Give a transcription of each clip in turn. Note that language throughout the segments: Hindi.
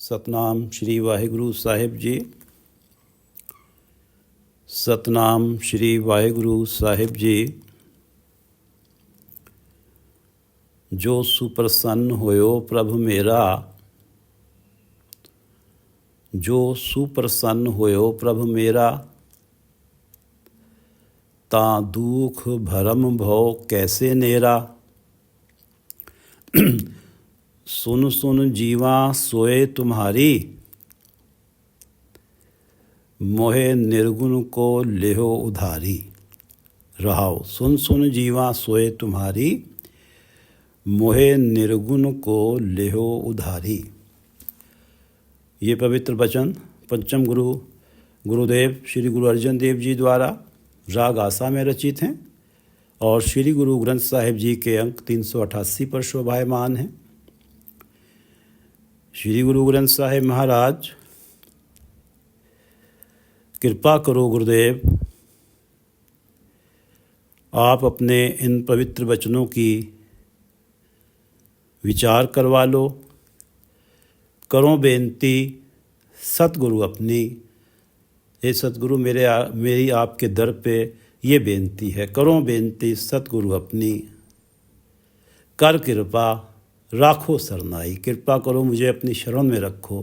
ਸਤਨਾਮ ਸ਼੍ਰੀ ਵਾਹਿਗੁਰੂ ਸਾਹਿਬ ਜੀ। ਸਤਨਾਮ ਸ਼੍ਰੀ ਵਾਹਿਗੁਰੂ ਸਾਹਿਬ ਜੀ। ਜੋ ਸੁਪ੍ਰਸੰਨ ਹੋਇਓ ਪ੍ਰਭ ਮੇਰਾ, ਜੋ ਸੁਪ੍ਰਸੰਨ ਹੋਇਓ ਪ੍ਰਭ ਮੇਰਾ, ਤਾਂ ਦੁਖ ਭਰਮ ਭਉ ਕੈਸੇ ਨੇਰਾ। सुन सुन जीवा सोए तुम्हारी, मोहे निर्गुण को लेहो उधारी। रहाओ। सुन सुन जीवा सोए तुम्हारी, मोहे निर्गुण को लेहो उधारी। ये पवित्र वचन पंचम गुरु गुरुदेव श्री गुरु अर्जन देव जी द्वारा राग आसा में रचित हैं और श्री गुरु ग्रंथ साहिब जी के अंक 388 पर शोभायमान हैं। श्री गुरु ग्रंथ साहिब महाराज, कृपा करो गुरुदेव, आप अपने इन पवित्र वचनों की विचार करवा लो। करो बेनती सतगुरु अपनी। ये सतगुरु मेरी आपके दर पे ये बेनती है। करो बेनती सतगुरु अपनी, कर कृपा राखो शरणाई। कृपा करो मुझे अपनी शरण में रखो,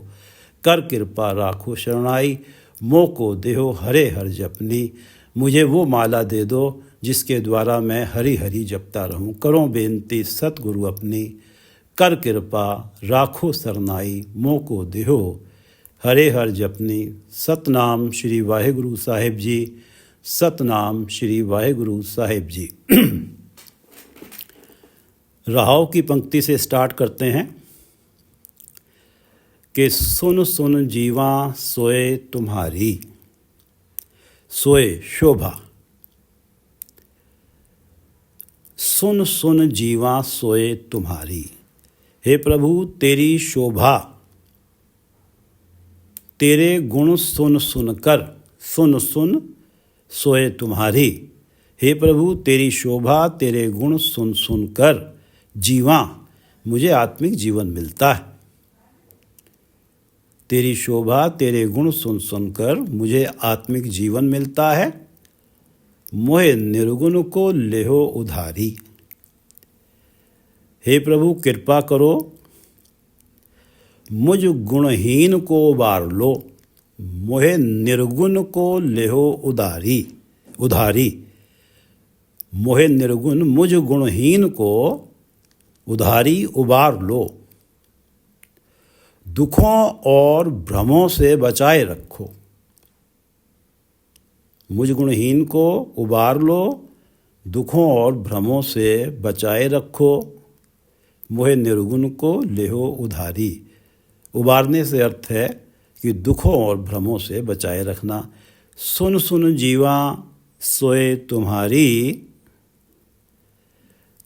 कर कृपा राखो शरणाई। मोह को देहो हरे हर जपनी, मुझे वो माला दे दो जिसके द्वारा मैं हरि हरि जपता रहूं। करो बेनती सतगुरु अपनी, कर कृपा राखो शरणाई। मोह को देहो हरे हर जपनी। सतनाम श्री वाहिगुरु साहिब जी। सतनाम श्री वाहिगुरु साहिब जी। रहाव की पंक्ति से स्टार्ट करते हैं कि सुन सुन जीवा सोए तुम्हारी। सोए शोभा। सुन सुन जीवा सोए तुम्हारी। हे प्रभु तेरी शोभा, तेरे गुण सुन सुन कर, सुन सुन सोए तुम्हारी। हे प्रभु तेरी शोभा, तेरे गुण सुन सुन कर जीवा मुझे आत्मिक जीवन मिलता है। तेरी शोभा तेरे गुण सुन सुनकर मुझे आत्मिक जीवन मिलता है। मोहे निर्गुण को लेहो उधारी। हे प्रभु कृपा करो, मुझ गुणहीन को उबार लो। मोहे निर्गुण को लेहो उधारी। मोहे निर्गुण मुझ गुणहीन को उधारी उबार लो। दुखों और भ्रमों से बचाए रखो। मुझ गुणहीन को उबार लो, दुखों और भ्रमों से बचाए रखो। मोहे निर्गुण को लेहो उधारी। उबारने से अर्थ है कि दुखों और भ्रमों से बचाए रखना। सुन सुन जीवा सोए तुम्हारी।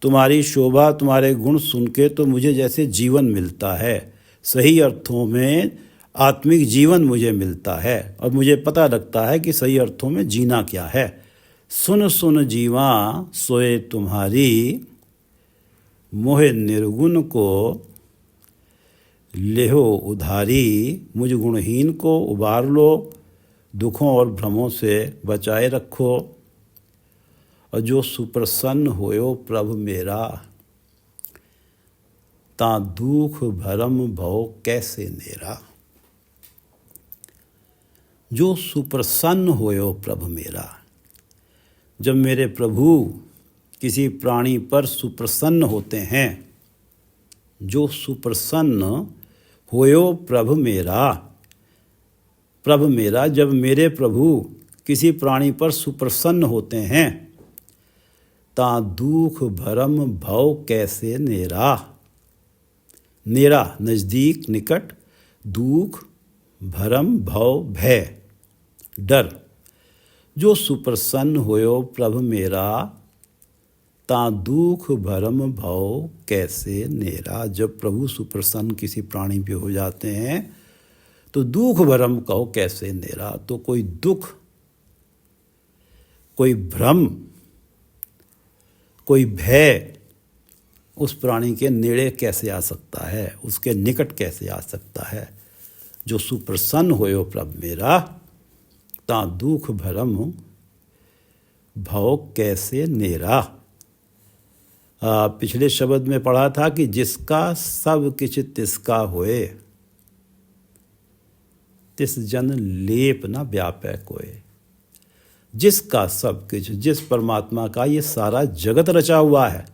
तुम्हारी शोभा, तुम्हारे गुण सुन के तो मुझे जैसे जीवन मिलता है, सही अर्थों में आत्मिक जीवन मुझे मिलता है और मुझे पता लगता है कि सही अर्थों में जीना क्या है। सुन सुन जीवा सोए तुम्हारी, मोहे निर्गुण को लेहो उधारी। मुझ गुणहीन को उबार लो, दुखों और भ्रमों से बचाए रखो। और जो सुप्रसन्न होयो प्रभु मेरा, ता दुख भरम भव कैसे नेरा। जो सुप्रसन्न होयो प्रभु मेरा। जब मेरे प्रभु किसी प्राणी पर सुप्रसन्न होते हैं, जो सुप्रसन्न होयो प्रभु मेरा, प्रभु मेरा, जब मेरे प्रभु किसी प्राणी पर सुप्रसन्न होते हैं, ता दुख भरम भव कैसे नेरा। नेरा नज़दीक निकट, दुख भरम भव भय डर। जो सुप्रसन्न होयो प्रभु मेरा, ता दुख भरम भव कैसे नेरा। जब प्रभु सुप्रसन्न किसी प्राणी पे हो जाते हैं तो दुख भरम कहो कैसे नेरा। तो कोई दुख, कोई भ्रम, कोई भय उस प्राणी के नेड़े कैसे आ सकता है, उसके निकट कैसे आ सकता है। जो सुप्रसन्न होयो प्रभ मेरा, ता दुख भरम भव कैसे नेरा। पिछले शब्द में पढ़ा था कि जिसका सब किछ तिसका होए, तिस जन लेप न व्यापै कोय। जिसका सब कुछ, जिस परमात्मा का ये सारा जगत रचा हुआ है,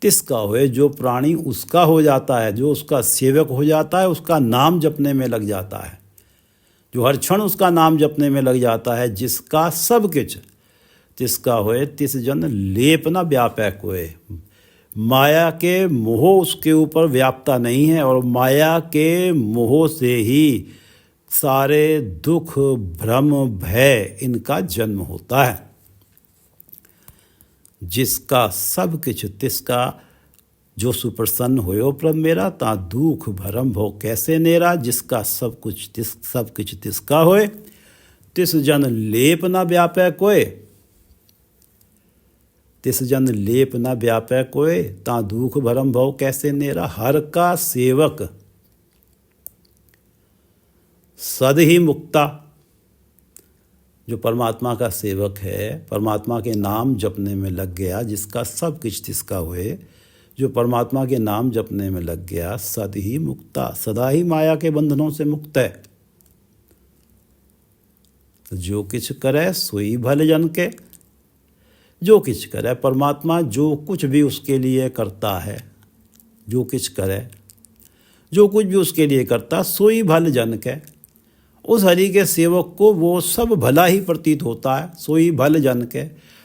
तिसका होए, जो प्राणी उसका हो जाता है, जो उसका सेवक हो जाता है, उसका नाम जपने में लग जाता है, जो हर क्षण उसका नाम जपने में लग जाता है, जिसका सब कुछ तिसका होए, तिस जन लेप न व्यापै कोय। माया के मोह उसके ऊपर व्यापता नहीं है, और माया के मोह से ही सारे दुख, भ्रम, भय इनका जन्म होता है। जिसका सब किछ तिसका, जो सुप्रसन्न होयो प्रभ मेरा, ता दुख भरम भव कैसे नेरा। जिसका सब किछ तिसका होए, तिस जन लेप न व्यापै कोय। तिस जन लेप न व्यापै कोय, ता दुख भरम भव कैसे नेरा। हर का सेवक सद ही मुक्ता। जो परमात्मा का सेवक है, परमात्मा के नाम जपने में लग गया, जिसका सब कुछ तिसका हुए, जो परमात्मा के नाम जपने में लग गया, सद ही मुक्ता, सदा ही माया के बंधनों से मुक्त है। तो जो किछ करे सोई भल जन के। जो किछ करे, परमात्मा जो कुछ भी उसके लिए करता है, जो किछ करे, जो कुछ भी उसके लिए करता, सोई भल जन के। उस हरि के सेवक को वो सब भला ही प्रतीत होता है, सोई भल जन के।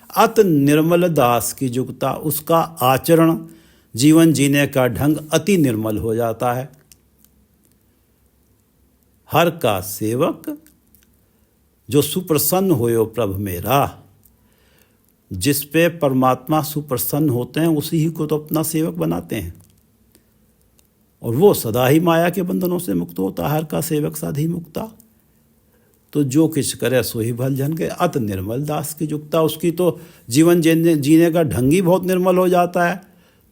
अत निर्मल दास की जुगता, उसका आचरण, जीवन जीने का ढंग अति निर्मल हो जाता है। हर का सेवक जो सुप्रसन्न होयो प्रभ मेरा। जिस पे परमात्मा सुप्रसन्न होते हैं, उसी ही को तो अपना सेवक बनाते हैं, और वो सदा ही माया के बंधनों से मुक्त होता है। हर का सेवक सदा ही मुक्ता। तो जो किछ करे सो ही भल जन के। अत निर्मल दास की जुगता, उसकी तो जीवन जीने का ढंग ही बहुत निर्मल हो जाता है।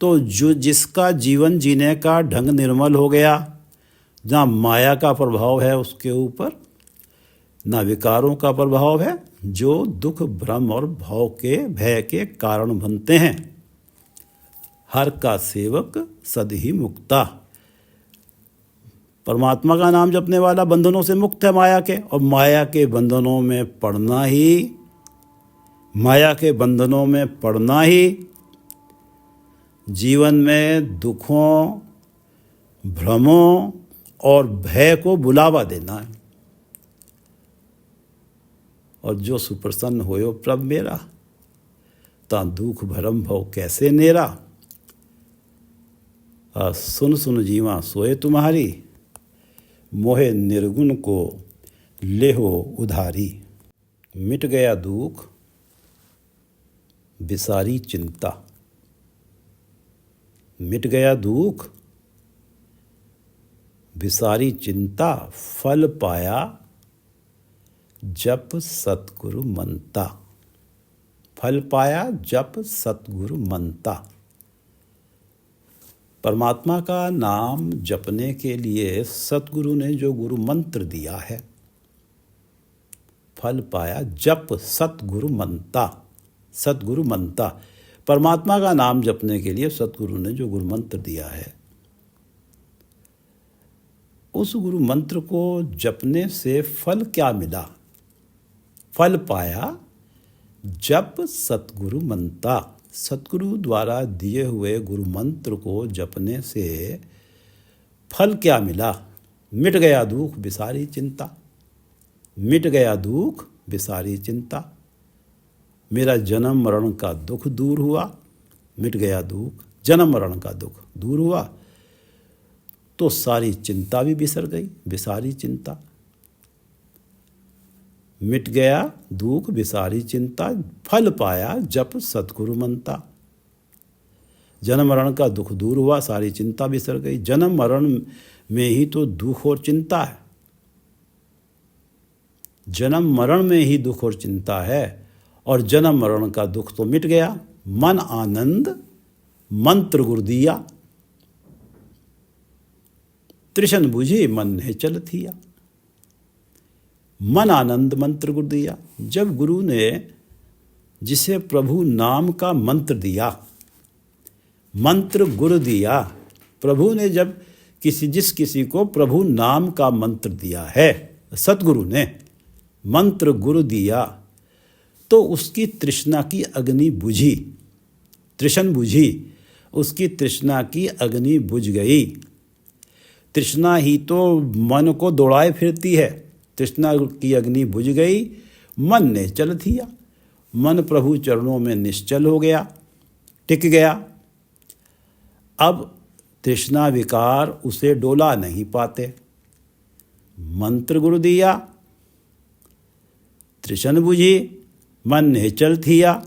तो जो जिसका जीवन जीने का ढंग निर्मल हो गया, जहाँ माया का प्रभाव है उसके ऊपर, ना विकारों का प्रभाव है, जो दुख, भ्रम और भय के कारण बनते हैं। हर का सेवक सद ही मुक्ता। परमात्मा का नाम जपने वाला बंधनों से मुक्त है माया के, और माया के बंधनों में पड़ना ही जीवन में दुखों, भ्रमों और भय को बुलावा देना है। और जो सुप्रसन्न होयो प्रभ मेरा, ता दुख भरम भव कैसे नेरा। सुन सुन जीवा सोए तुम्हारी, मोहे निर्गुण को लेहो उधारी। मिट गया दुख बिसारी चिंता। मिट गया दुख बिसारी चिंता, फल पाया जप सतगुरु मनता। फल पाया जप सतगुरु मनता। परमात्मा का नाम जपने के लिए सतगुरु ने जो गुरु मंत्र दिया है, फल पाया जप सतगुरु मनता। सतगुरु मनता, परमात्मा का नाम जपने के लिए सतगुरु ने जो गुरु मंत्र दिया है, उस गुरु मंत्र को जपने से फल क्या मिला। फल पाया जप सतगुरु मनता। सतगुरु द्वारा दिए हुए गुरु मंत्र को जपने से फल क्या मिला। मिट गया दुख बिसारी चिंता। मिट गया दुख बिसारी चिंता। मेरा जन्म मरण का दुख दूर हुआ। मिट गया दुख, जन्म मरण का दुख दूर हुआ, तो सारी चिंता भी बिसर गई। बिसारी चिंता। मिट गया दुख बिसारी चिंता, फल पाया जप सतगुरु मनता। जन्म मरण का दुख दूर हुआ, सारी चिंता बिसर गई। जन्म मरण में ही तो दुख और चिंता है। जन्म मरण में ही दुख और चिंता है, और जन्म मरण का दुख तो मिट गया। मन आनंद मंत्र गुरु दिया। त्रिशन बुझी मन ने चल थिया। मन आनंद मंत्र गुरु दिया। जब गुरु ने जिसे प्रभु नाम का मंत्र दिया, मंत्र गुरु दिया, प्रभु ने जब जिस किसी को प्रभु नाम का मंत्र दिया है, सतगुरु ने मंत्र गुरु दिया, तो उसकी तृष्णा की अग्नि बुझी, तृषण बुझी, उसकी तृष्णा की अग्नि बुझ गई। तृष्णा ही तो मन को दौड़ाए फिरती है। तृष्णा की अग्नि बुझ गई, मन ने चल थिया। मन प्रभु चरणों में निश्चल हो गया, टिक गया। अब तृष्णा विकार उसे डोला नहीं पाते। मंत्र गुरु दिया, तृषण बुझी, मन ने चल थिया।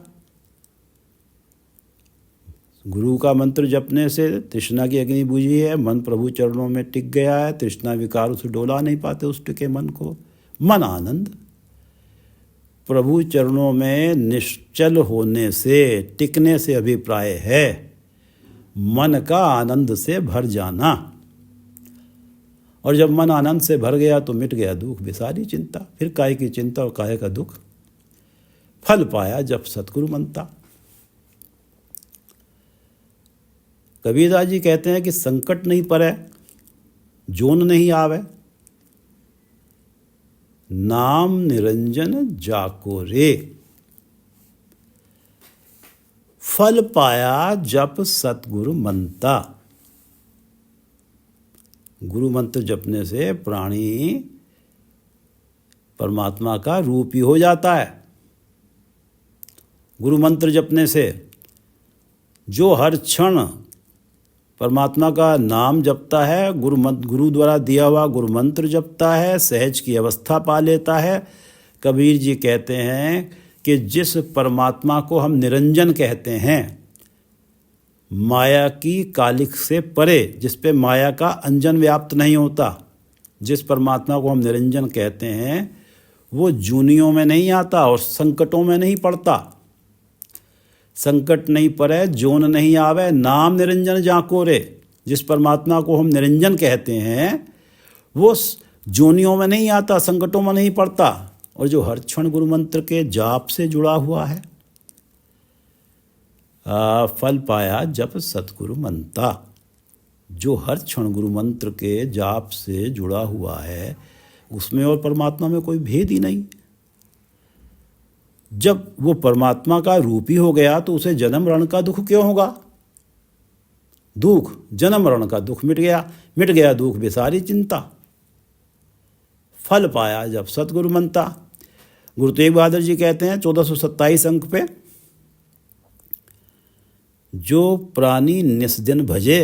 गुरु का मंत्र जपने से तृष्णा की अग्नि बुझी है, मन प्रभु चरणों में टिक गया है। तृष्णा विकार उसे डोला नहीं पाते उस टिके मन को। मन आनंद, प्रभु चरणों में निश्चल होने से, टिकने से अभिप्राय है मन का आनंद से भर जाना। और जब मन आनंद से भर गया तो मिट गया दुख, विसारी चिंता। फिर काय की चिंता और काय का दुख। फल पाया जब सतगुरु मनता। कबीरदास जी कहते हैं कि संकट नहीं पड़े, जोन नहीं आवे, नाम निरंजन जाको रे। फल पाया जप सतगुरु मनता। गुरु मंत्र जपने से प्राणी परमात्मा का रूप ही हो जाता है। गुरु मंत्र जपने से जो हर क्षण परमात्मा का नाम जपता है, गुरु द्वारा दिया हुआ गुरु मंत्र जपता है, सहज की अवस्था पा लेता है। कबीर जी कहते हैं कि जिस परमात्मा को हम निरंजन कहते हैं, माया की कालिख से परे, जिस पे माया का अंजन व्याप्त नहीं होता, जिस परमात्मा को हम निरंजन कहते हैं, वो जूनियों में नहीं आता और संकटों में नहीं पड़ता। संकट नहीं पड़े, जोन नहीं आवे, नाम निरंजन जाको रे। जिस परमात्मा को हम निरंजन कहते हैं वो जोनियों में नहीं आता, संकटों में नहीं पड़ता, और जो हर क्षण गुरु मंत्र के जाप से जुड़ा हुआ है। फल पाया जब सतगुरु मनता। जो हर क्षण गुरु मंत्र के जाप से जुड़ा हुआ है, उसमें और परमात्मा में कोई भेद ही नहीं। जब वो परमात्मा का रूप ही हो गया तो उसे जन्म मरण का दुख क्यों होगा? दुख, जन्म मरण का दुख मिट गया दुख, विसारी चिंता। फल पाया जब सतगुरु मनता। गुरु तेग बहादुर जी कहते हैं 1427 अंक पे, जो प्राणी निस्दिन भजे,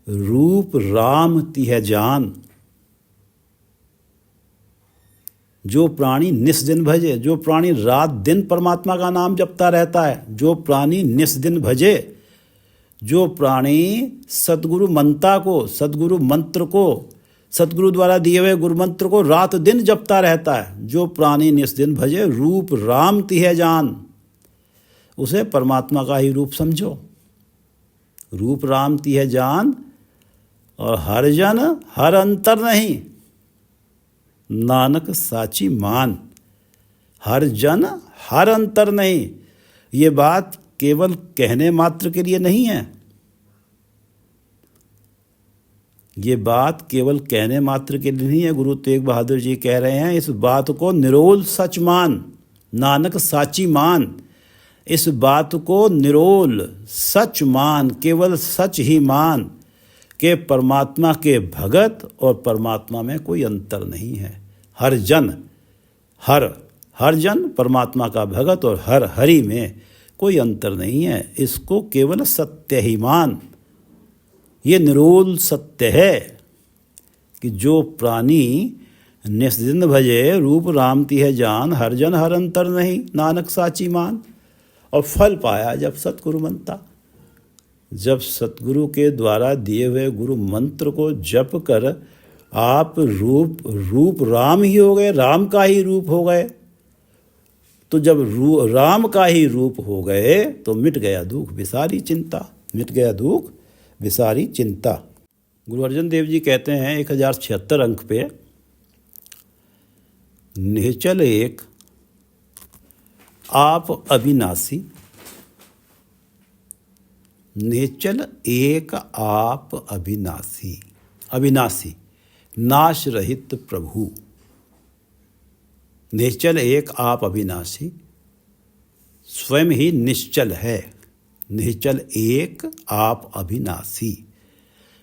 रूप राम तिह जान। जो प्राणी निस्दिन भजे, जो प्राणी रात दिन परमात्मा का नाम जपता रहता है, जो प्राणी निस्दिन भजे, जो प्राणी सतगुरु मंता को, सतगुरु मंत्र को, सतगुरु द्वारा दिए हुए गुरु मंत्र को रात दिन जपता रहता है, जो प्राणी निस्दिन भजे, रूप राम तिह जान। उसे परमात्मा का ही रूप समझो। रूप राम तिह जान, और हर जन हर अंतर नहीं, नानक साची मान। हर जन हर अंतर नहीं। ये बात केवल कहने मात्र के लिए नहीं है। ये बात केवल कहने मात्र के लिए नहीं है। गुरु तेग बहादुर जी कह रहे हैं, इस बात को निरोल सच मान, नानक साची मान। इस बात को निरोल सच मान, केवल सच ही मान कि परमात्मा के भगत और परमात्मा में कोई अंतर नहीं है। हर जन, हर जन परमात्मा का भगत और हर हरि में कोई अंतर नहीं है। इसको केवल सत्य ही मान। ये निरोल सत्य है कि जो प्राणी निस्दिन भजे, रूप राम तिह जान, हर जन हर अंतर नहीं, नानक साची मान। और फल पाया जब सतगुरु मनता। जब सतगुरु के द्वारा दिए हुए गुरु मंत्र को जप कर आप रूप राम ही हो गए, राम का ही रूप हो गए, तो जब राम का ही रूप हो गए तो मिट गया दुख, विसारी चिंता। मिट गया दुख, विसारी चिंता। गुरु अर्जन देव जी कहते हैं 1076 अंक पे, निश्चल एक आप अविनाशी, निश्चल एक आप अविनाशी, अविनाशी नाश रहित प्रभु। निश्चल एक आप अविनाशी, स्वयं ही निश्चल है। निश्चल एक आप अविनाशी,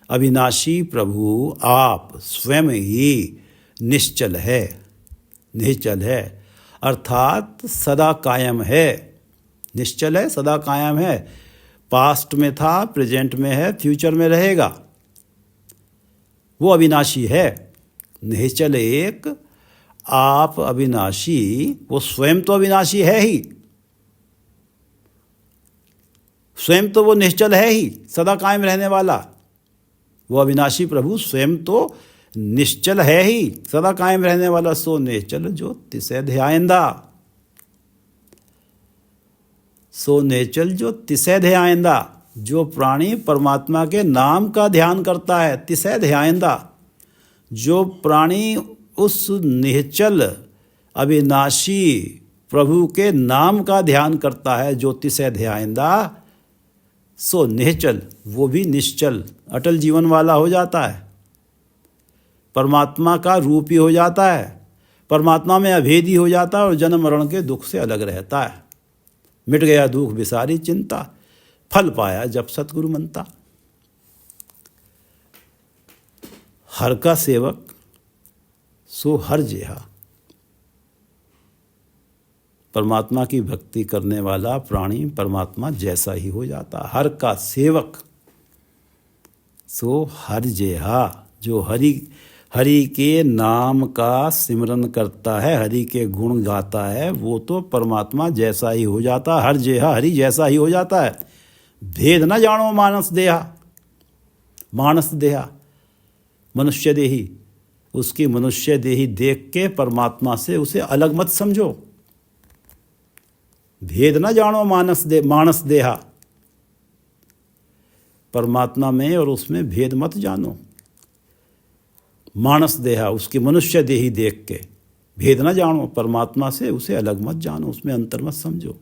अविनाशी प्रभु आप स्वयं ही निश्चल है। निश्चल है अर्थात सदा कायम है। निश्चल है, सदा कायम है। पास्ट में था, प्रेजेंट में है, फ्यूचर में रहेगा। वो अविनाशी है। निश्चल एक आप अविनाशी, वो स्वयं तो अविनाशी है ही, स्वयं तो वो निश्चल है ही, सदा कायम रहने वाला। वो अविनाशी प्रभु स्वयं तो निश्चल है ही, सदा कायम रहने वाला। सो निश्चल जो तिसै ध्यायंदा, सो निश्चल जो तिसै ध्यायंदा। जो प्राणी परमात्मा के नाम का ध्यान करता है, तिसै ध्यायंदा। जो प्राणी उस निश्चल अविनाशी प्रभु के नाम का ध्यान करता है, जो तिसै ध्यायंदा, सो निश्चल, वो भी निश्चल अटल जीवन वाला हो जाता है, परमात्मा का रूप ही हो जाता है, परमात्मा में अभेदी हो जाता है और जन्म मरण के दुख से अलग रहता है। मिट गया दुख विसारी चिंता, फल पाया जब सतगुरु मनता। हर का सेवक सो हर जेहा। परमात्मा की भक्ति करने वाला प्राणी परमात्मा जैसा ही हो जाता। हर का सेवक सो हर जेहा। जो हरि के नाम का सिमरन करता है, हरि के गुण गाता है, वो तो परमात्मा जैसा ही हो जाता। हर जेहा हरि जैसा ही हो जाता है। भेद न जानो मानस देहा। मानस देहा मनुष्य देही, उसकी मनुष्य देही देख के परमात्मा से उसे अलग मत समझो। भेद न जानो मानस देहा। परमात्मा में और उसमें भेद मत जानो। मानस देहा, उसकी मनुष्य देही देख के भेद न जानो, परमात्मा से उसे अलग मत जानो, उसमें अंतर मत समझो।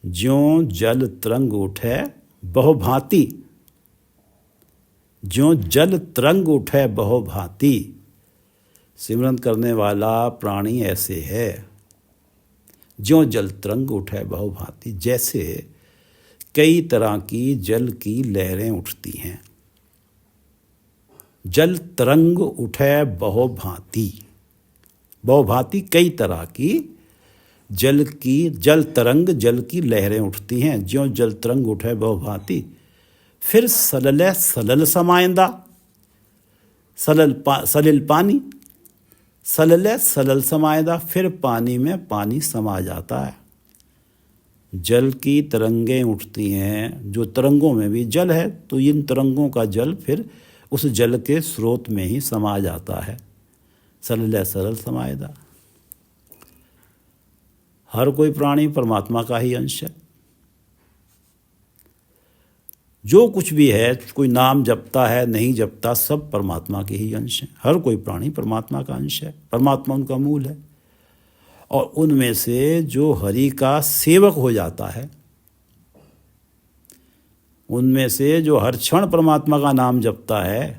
ज्यों जल तरंग उठे बहु भांति, ज्यों जल तरंग उठे बहु भांति। सिमरन करने वाला प्राणी ऐसे है। ज्यों जल तरंग उठे बहु भांति, जैसे कई तरह की जल की लहरें उठती हैं। जल तरंग उठे बहु भांति, बहु भांति कई तरह की जल तरंग, जल की लहरें उठती हैं। ज्यों जल तरंग उठे बहु भांति। फिर सलले सलल समायंदा, सलिल पानी, सलले सलल समायंदा, फिर पानी में पानी समा जाता है। जल की तरंगें उठती हैं, जो तरंगों में भी जल है, तो इन तरंगों का जल फिर उस जल के स्रोत में ही समा जाता है। सलले सरल समायदा। हर कोई प्राणी परमात्मा का ही अंश है। जो कुछ भी है, कोई नाम जपता है नहीं जपता, सब परमात्मा के ही अंश हैं। हर कोई प्राणी परमात्मा का अंश है, परमात्मा उनका मूल है। और उनमें से जो हरि का सेवक हो जाता है, उनमें से जो हर क्षण परमात्मा का नाम जपता है,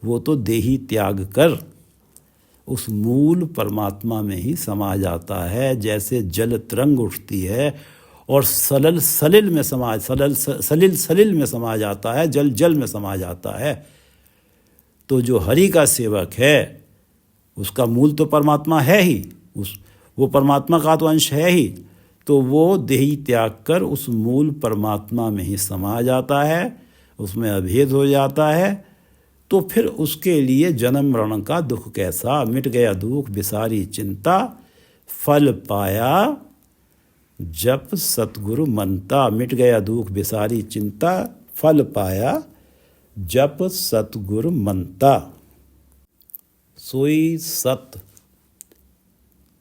वो तो देही त्याग कर उस मूल परमात्मा में ही समा जाता है। जैसे जल तरंग उठती है और सलिल सलिल में समा जाता है, जल जल में समा जाता है। तो जो हरि का सेवक है, उसका मूल तो परमात्मा है ही, वो परमात्मा का तो अंश है ही, तो वो देही त्याग कर उस मूल परमात्मा में ही समा जाता है, उसमें अभेद हो जाता है। तो फिर उसके लिए जन्म मरण का दुख कैसा। मिट गया दुख विसारी चिंता, फल पाया जप सतगुरु मनता। मिट गया दुख विसारी चिंता, फल पाया जप सतगुरु मनता। सोई सत,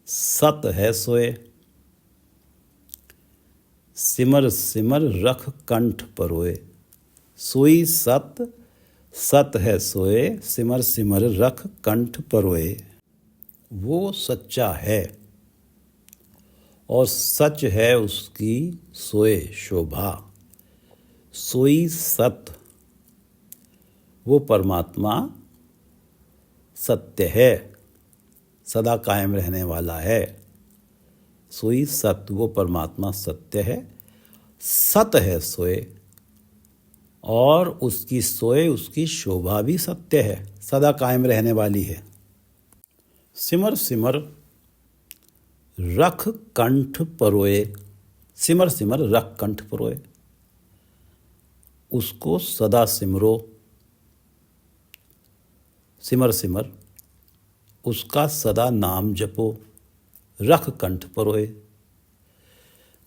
सत है सोए। सिमर सिमर रख कंठ परोए। सोई सत सत है सोए, सिमर सिमर रख कंठ परोए। वो सच्चा है और सच है उसकी सोए शोभा। सोई सत, वो परमात्मा सत्य है, सदा कायम रहने वाला है। सोई सत, वो परमात्मा सत्य है, सत है सोए, और उसकी सोए उसकी शोभा भी सत्य है, सदा कायम रहने वाली है। सिमर सिमर रख कंठ परोए। सिमर सिमर रख कंठ परोए, उसको सदा सिमरो। सिमर सिमर, उसका सदा नाम जपो। रख कंठ परोए,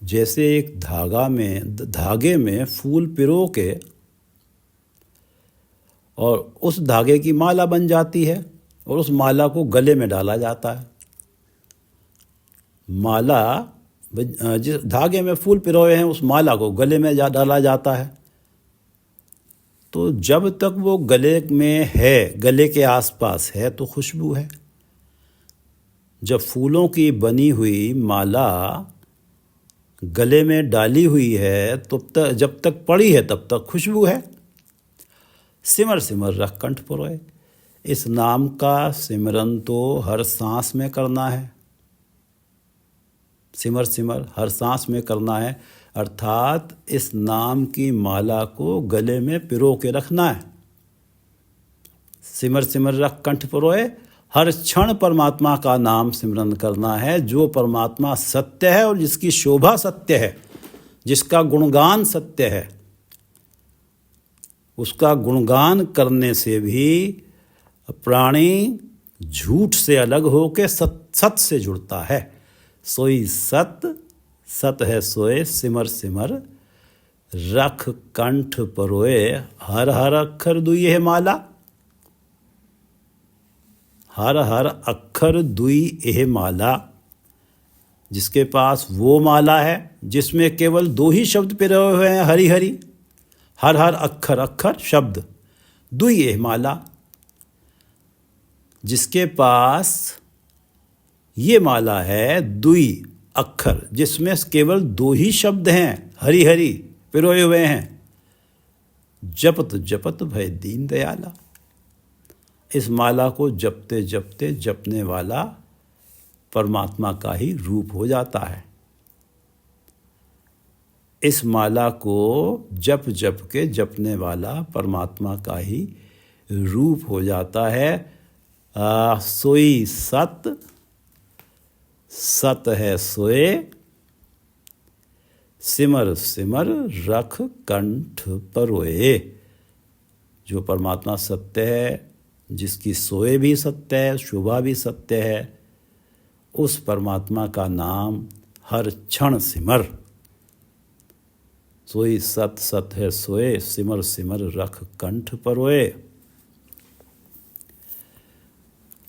जैसे एक धागे में फूल पिरो के और उस धागे की माला बन जाती है और उस माला को गले में डाला जाता है। माला, जिस धागे में फूल पिरोए हैं उस माला को गले में डाला जाता है। तो जब तक वो गले में है, गले के आसपास है, तो खुशबू है। जब फूलों की बनी हुई माला गले में डाली हुई है तो जब तक पड़ी है तब तक खुशबू है। सिमर सिमर रख कंठ परोए, इस नाम का सिमरन तो हर सांस में करना है। सिमर सिमर हर सांस में करना है, अर्थात इस नाम की माला को गले में पिरो के रखना है। सिमर सिमर रख कंठ परोए, हर क्षण परमात्मा का नाम सिमरन करना है, जो परमात्मा सत्य है और जिसकी शोभा सत्य है, जिसका गुणगान सत्य है। उसका गुणगान करने से भी प्राणी झूठ से अलग होकर सत से जुड़ता है। सोई सत सत है सोए, सिमर सिमर रख कंठ परोए। हर हर अक्षर दुई है माला, हर हर अक्षर दुई एह माला। जिसके पास वो माला है जिसमें केवल दो ही शब्द पिरोए हुए हैं, हरि हरि। हर हर अक्षर अक्षर शब्द, दुई एह माला। जिसके पास ये माला है दुई अक्षर, जिसमें केवल दो ही शब्द हैं, हरि हरि पिरोए हुए हैं, जपत जपत भय दीन दयाला। इस माला को जपते जपते जपने वाला परमात्मा का ही रूप हो जाता है। इस माला को जप जप के जपने वाला परमात्मा का ही रूप हो जाता है। सोई सत सत है सोए, सिमर सिमर रख कंठ परोए। जो परमात्मा सत्य है, जिसकी सोए भी सत्य है, शोभा भी सत्य है, उस परमात्मा का नाम हर क्षण सिमर। सोई सत सत है सोए, सिमर सिमर रख कंठ परोए।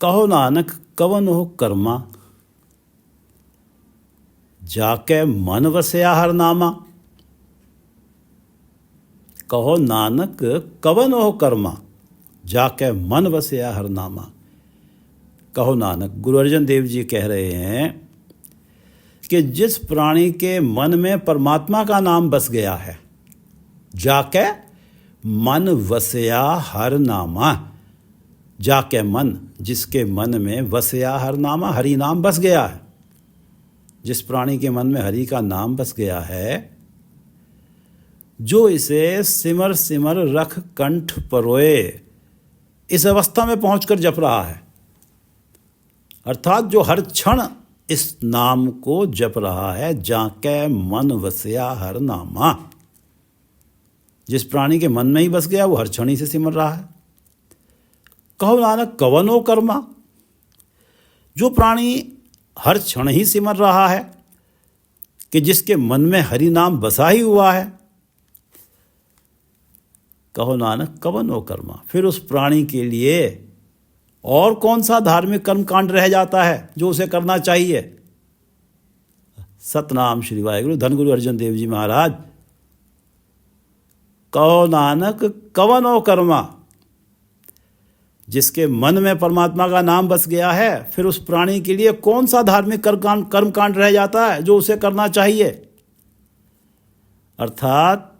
कहो नानक कवन हो कर्मा, जाके मन वसया हर नामा। कहो नानक कवन हो कर्मा, जाके मन वसया हर नामा। कहो नानक, गुरु अर्जन देव जी कह रहे हैं कि जिस प्राणी के मन में परमात्मा का नाम बस गया है, जाके मन वसया हर नामा। जाके मन, जिसके मन में वसया हर नामा, हरि नाम बस गया है। जिस प्राणी के मन में हरि का नाम बस गया है, जो इसे सिमर सिमर रख कंठ परोए, इस अवस्था में पहुंचकर जप रहा है, अर्थात जो हर क्षण इस नाम को जप रहा है, जाके मन वसया हर नामा। जिस प्राणी के मन में ही बस गया वो हर क्षण ही से सिमर रहा है। कहो नानक कवनो कर्मा, जो प्राणी हर क्षण ही सिमर रहा है, कि जिसके मन में हरि नाम बसा ही हुआ है। कहो नानक कवनो कर्मा, फिर उस प्राणी के लिए और कौन सा धार्मिक कर्म कांड रह जाता है जो उसे करना चाहिए। सतनाम श्री वाहिगुरु। धन गुरु अर्जन देव जी महाराज। कहो नानक कवनो कर्मा, जिसके मन में परमात्मा का नाम बस गया है, फिर उस प्राणी के लिए कौन सा धार्मिक कर्मकांड रह जाता है जो उसे करना चाहिए। अर्थात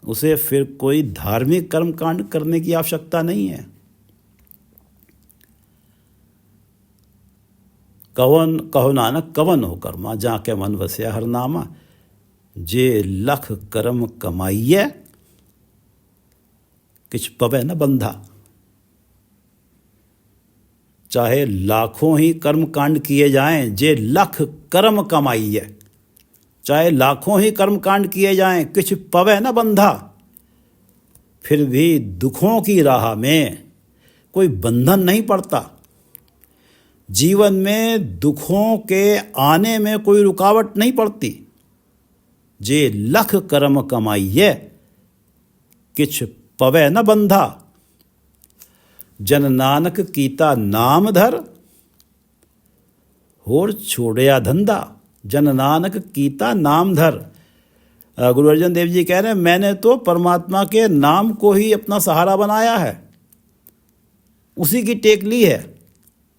उसे फिर कोई धार्मिक कर्मकांड करने की आवश्यकता नहीं है। कहो नानक कवन हो कर्मा, जाके मन वसिया हर नामा। जे लख कर्म कमाइए, किछ पवे न बंधा। चाहे लाखों ही कर्म कांड किए जाएं, जे लख कर्म कमाइए, चाहे लाखों ही कर्म कांड किए जाएं, किछ पवे न बंधा। फिर भी दुखों की राह में कोई बंधन नहीं पड़ता। जीवन में दुखों के आने में कोई रुकावट नहीं पड़ती। जे लख कर्म कमाइए, किछ पवे न बंधा। जन नानक कीता नाम धर, होर छोड़या धंधा। जन नानक कीता नाम धर। गुरु अर्जन देव जी कह रहे हैं, मैंने तो परमात्मा के नाम को ही अपना सहारा बनाया है, उसी की टेक ली है।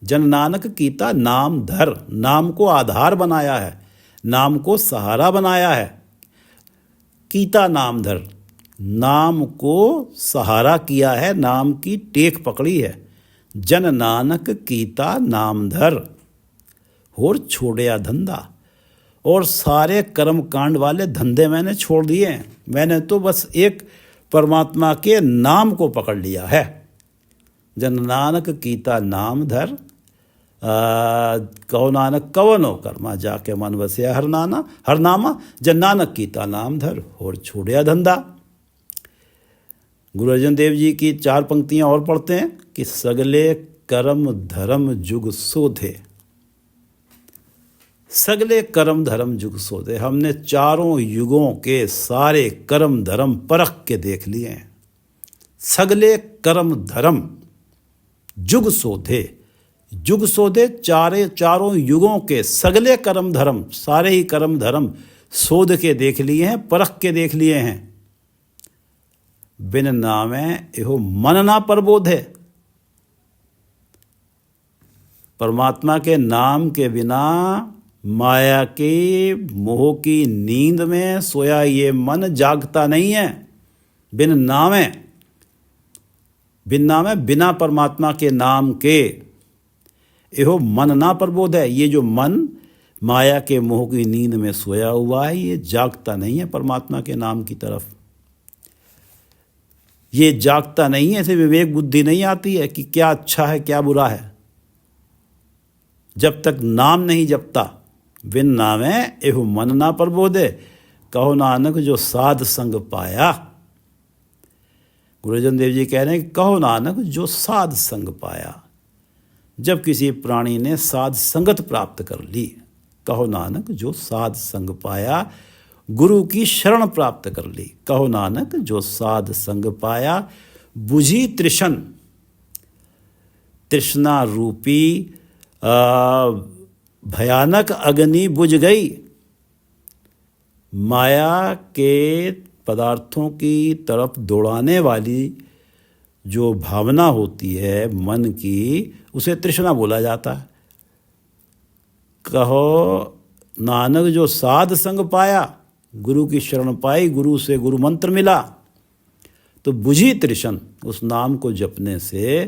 जन नानक कीता नाम धर, नाम को आधार बनाया है, नाम को सहारा बनाया है। कीता नाम धर, नाम को सहारा किया है, नाम की टेक पकड़ी है। जन नानक कीता नाम धर, होर छोड़या धंधा। और सारे कर्म कांड वाले धंधे मैंने छोड़ दिए हैं। मैंने तो बस एक परमात्मा के नाम को पकड़ लिया है। जन नानक कीता नाम धर, कहो नानक कवनो कर्मा, जाके मन वसिया हर नामा। जन नानक कीता नाम धर, होर छोड़या धंधा। गुरु अर्जन देव जी की 4 पंक्तियां और पढ़ते हैं कि सगले कर्म धर्म जुग शोधे। सगले कर्म धर्म जुग शोधे। हमने चारों युगों के सारे कर्म धर्म परख के देख लिए हैं। सगले कर्म धर्म जुग शोधे। जुग शोधे, चारों युगों के सगले कर्म धर्म, सारे ही कर्म धर्म शोध के देख लिए हैं, परख के देख लिए हैं। बिन नामे एहो मन ना प्रबोधे। परमात्मा के नाम के बिना माया के मोह की नींद में सोया ये मन जागता नहीं है। बिन नामे, बिना परमात्मा के नाम के एहो मन ना प्रबोध है। ये जो मन माया के मोह की नींद में सोया हुआ है, ये जागता नहीं है परमात्मा के नाम की तरफ। ये जागता नहीं है, ऐसे विवेक बुद्धि नहीं आती है कि क्या अच्छा है क्या बुरा है, जब तक नाम नहीं जपता। बिन नामे एहु मन ना प्रबोधे, कहो नानक जो साध संग पाया। गुरु अर्जन देव जी कह रहे हैं कि कहो नानक जो साध संग पाया। जब किसी प्राणी ने साध संगत प्राप्त कर ली, कहो नानक जो साध संग पाया, गुरु की शरण प्राप्त कर ली। कहो नानक जो साध संग पाया, बुझी तृष्ण, तृष्णा रूपी भयानक अग्नि बुझ गई। माया के पदार्थों की तरफ दौड़ाने वाली जो भावना होती है मन की, उसे तृष्णा बोला जाता है। कहो नानक जो साध संग पाया, गुरु की शरण पाई, गुरु से गुरु मंत्र मिला, तो बुझी तृष्ण, उस नाम को जपने से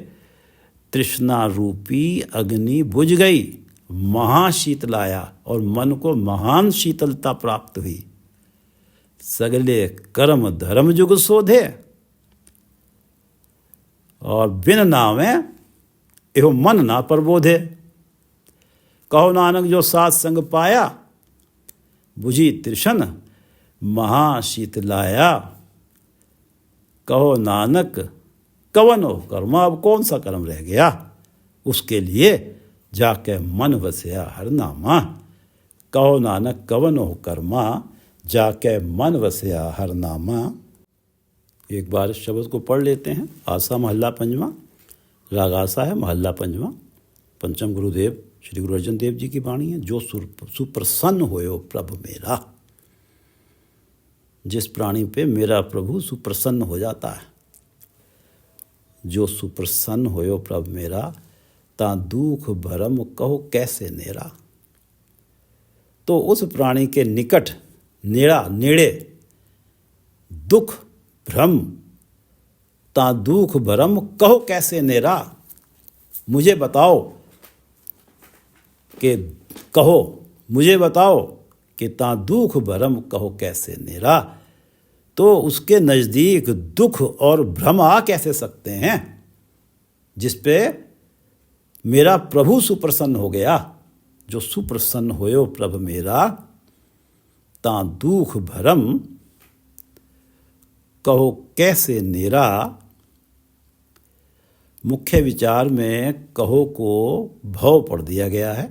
तृष्णा रूपी अग्नि बुझ गई, महाशीतलाया, और मन को महान शीतलता प्राप्त हुई। सगले कर्म धर्म जुग शोधे, और बिन नामे एहो मन ना प्रबोधे। कहो नानक जो साध संग पाया, बुझी तृष्ण महाशीतलाया। कहो नानक कवन हो कर्मा, अब कौन सा कर्म रह गया, उसके लिए जाके मन वसया हर नामा। कहो नानक कवन हो कर्मा, जाके मन वसया हर नामा। एक बार इस शब्द को पढ़ लेते हैं। आसा महल्ला पंजवा, राग आसा है, महल्ला पंजवा, पंचम गुरुदेव श्री गुरु अर्जन देव जी की वाणी है। जो सुप्रसन्न होयो प्रभु मेरा, जिस प्राणी पे मेरा प्रभु सुप्रसन्न हो जाता है, जो सुप्रसन्न होयो प्रभु मेरा, ता दुख भरम कहो कैसे नेरा। तो उस प्राणी के निकट नेड़े दुख भ्रम, ता दुख भरम कहो कैसे नेरा। मुझे बताओ कि कहो, मुझे बताओ कि ता दुख भरम कहो कैसे नेरा। तो उसके नज़दीक दुख और भ्रम आ कैसे सकते हैं, जिस पे मेरा प्रभु सुप्रसन्न हो गया। जो सुप्रसन्न होयो प्रभु मेरा, ता दुख भरम कहो कैसे नेरा। मुख्य विचार में कहो को भव पढ़ दिया गया है।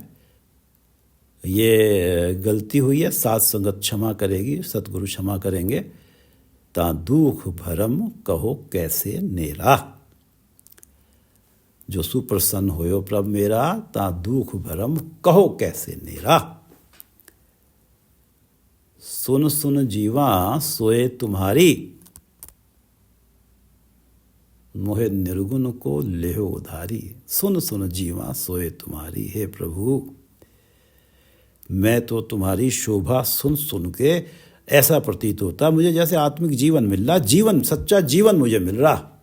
ये गलती हुई है, साथ संगत क्षमा करेगी, सतगुरु क्षमा करेंगे। ता दुख भरम कहो कैसे नेरा। जो सुप्रसन्न होयो प्रभु मेरा, ता दुख भरम कहो कैसे नेरा। सुन सुन जीवा सोए तुम्हारी, मोहे निर्गुण को लेहो उधारी। सुन सुन जीवा सोए तुम्हारी, हे प्रभु मैं तो तुम्हारी शोभा सुन सुन के ऐसा प्रतीत होता मुझे जैसे आत्मिक जीवन मिल रहा, जीवन सच्चा जीवन मुझे मिल रहा।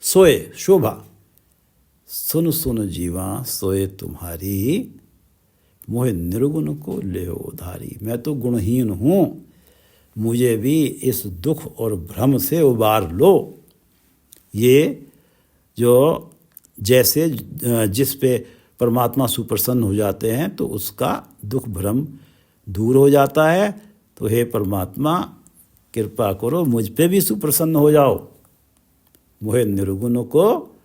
सोए शोभा, सुन सुन जीवा सोए तुम्हारी, मोहे निर्गुण को लेहो उधारी। मैं तो गुणहीन हूँ, मुझे भी इस दुख और भ्रम से उबार लो। ये जो जैसे जिस पे परमात्मा सुप्रसन्न हो जाते हैं तो उसका दुख भ्रम दूर हो जाता है। तो हे परमात्मा कृपा करो, मुझ पे भी सुप्रसन्न हो जाओ। मोहे निर्गुण को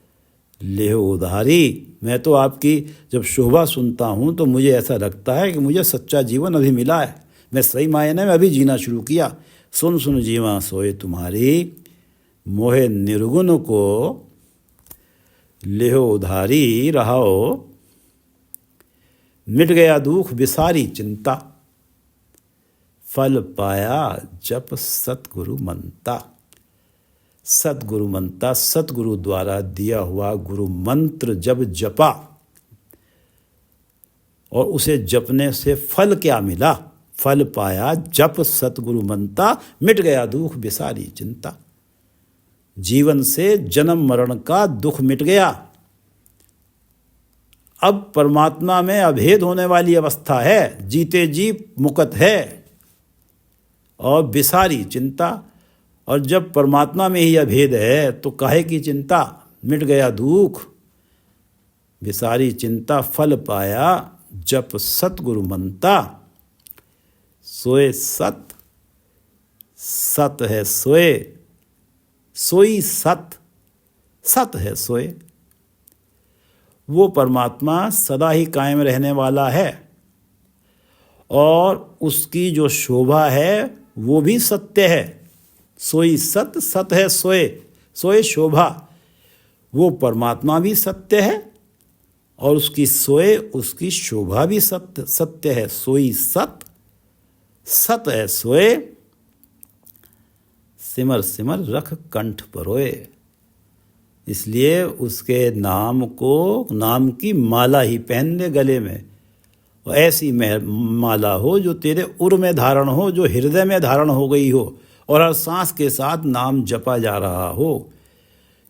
लेहो उधारी। मैं तो आपकी जब शोभा सुनता हूँ तो मुझे ऐसा लगता है कि मुझे सच्चा जीवन अभी मिला है, मैं सही मायने में अभी जीना शुरू किया। सुन सुन जीवा सोए तुम्हारी, मोहे निर्गुण को लेहो उधारी। रहाओ मिट गया दुख बिसारी चिंता, फल पाया जप सतगुरु मनता। सतगुरु मनता, सतगुरु द्वारा दिया हुआ गुरु मंत्र जब जपा और उसे जपने से फल क्या मिला। फल पाया जप सतगुरु मनता, मिट गया दुख बिसारी चिंता। जीवन से जन्म मरण का दुख मिट गया। अब परमात्मा में अभेद होने वाली अवस्था है, जीते जी मुक्त है और बिसारी चिंता। और जब परमात्मा में ही अभेद है तो काहे की चिंता। मिट गया दुख बिसारी चिंता, फल पाया जप सतगुरु मनता। सोए सत, सत है सोए, सोई सत, सत है सोए। वो परमात्मा सदा ही कायम रहने वाला है और उसकी जो शोभा है वो भी सत्य है। सोई सत, सत है सोए, सोए शोभा। वो परमात्मा भी सत्य है और उसकी सोए, उसकी शोभा भी सत्य सत्य है। सोई सत, सत है सोए। सिमर सिमर रख कंठ परोए। इसलिए उसके नाम को, नाम की माला ही पहन ले गले में। और ऐसी माला हो जो तेरे उर में धारण हो, जो हृदय में धारण हो गई हो और हर सांस के साथ नाम जपा जा रहा हो।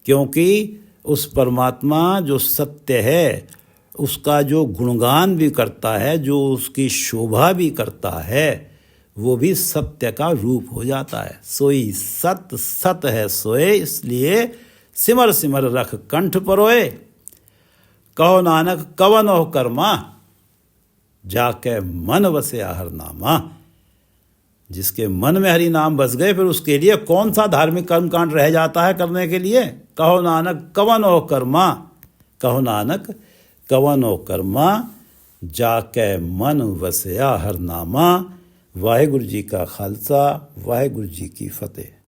क्योंकि उस परमात्मा जो सत्य है उसका जो गुणगान भी करता है, जो उसकी शोभा भी करता है, वो भी सत्य का रूप हो जाता है। सोई सत, सत है सोए। इसलिए सिमर सिमर रख कंठ परोए। कहो नानक कवन हो कर्मा, जाके मन वसे हर नामा। जिसके मन में हरि नाम बस गए फिर उसके लिए कौन सा धार्मिक कर्मकांड रह जाता है करने के लिए। कहो नानक कवन हो कर्मा, कहो नानक कवन हो कर्मा, जाके मन वसया हर नामा। वाहिगुरु जी का खालसा, वाहिगुरु जी की फतेह।